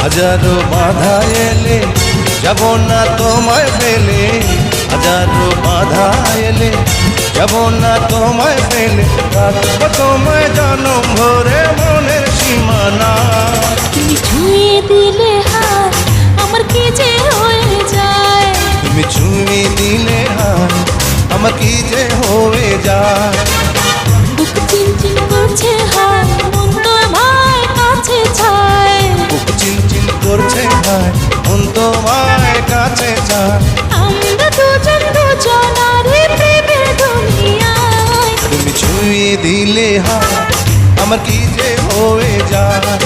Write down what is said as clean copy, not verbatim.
হাজারো বাধা এলে যাব না তোমায় ফেলে, হাজারো বাধা এলে যাব না তোমায় ফেলে, রাখবো তোমায় জনম ভরে মনের সীমানা। তুমি ছুঁয়ে দিলে হাত আমার কি যে হয়ে যায়, তুমি ছুঁয়ে দিলে হাত আমার কি যে হয়ে যায়। বুক চিনচিন করছে হায় মন তোমায় কাছে চায়, বুক চিনচিন করছে হায় মন তোমায় কাছে যায়। আমরা দুজন দুজনারই প্রেমের দুনিয়ায়। তুমি ছুঁয়ে দিলে হাত আমার কি যে হয়ে যায়।